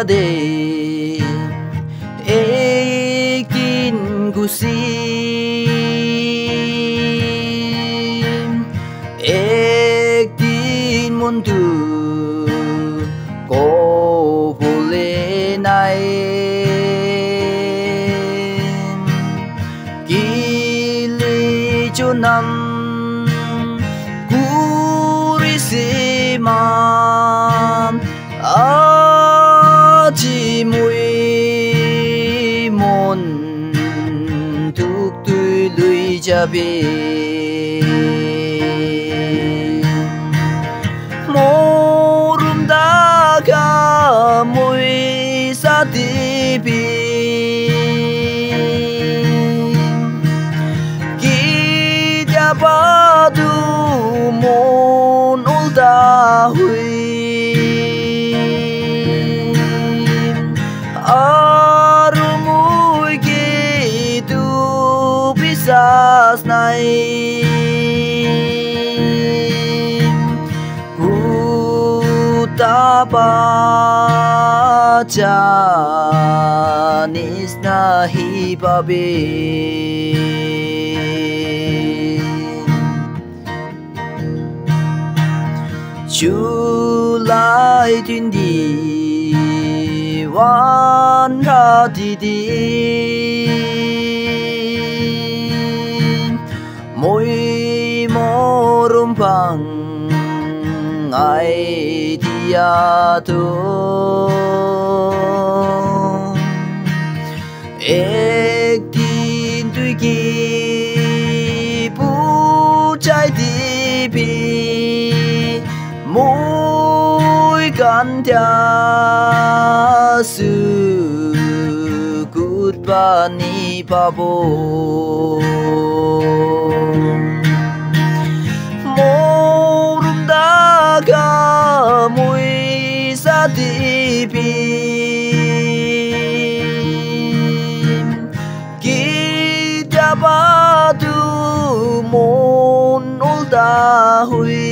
de ekin gusim ekin mundu ko bole nai kili chunam kurisima aji mui mon tuk tui lui jabe morum daga mui satibi kita padu mon ulta hui arumui gitu bisas nai tapa janis nahi babe July 21 hadidi môi morum pang ai dia tu ek tin tui ki pu chai di bi môi can tia su good bani pabo morum daga mui satibi kita padu mon ulta hui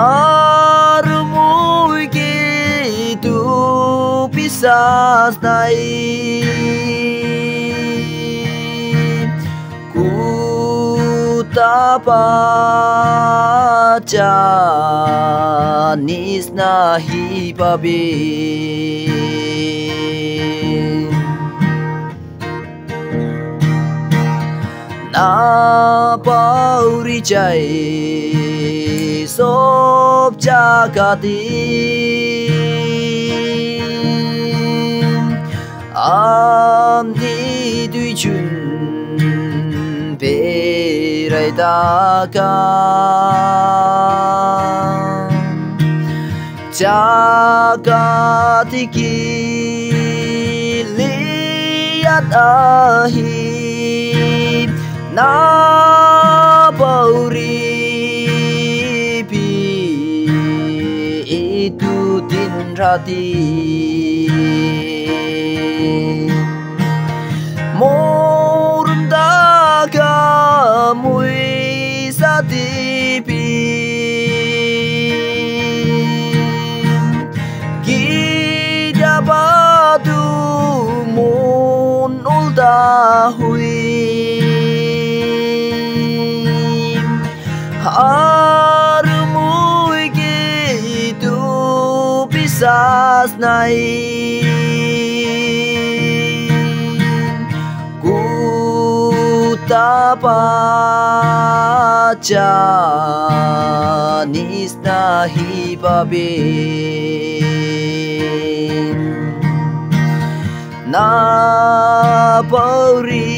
arumui gitu pisas nai tapa janis nahi babe na pauri jai sop jagati amni dui chun berai daga jagati ki liat ahi na bauri pi itu din rati morum daga mui satibi kita padu mon ulta hui arumui gitu pisas nai tapa janis nahi babe na pauri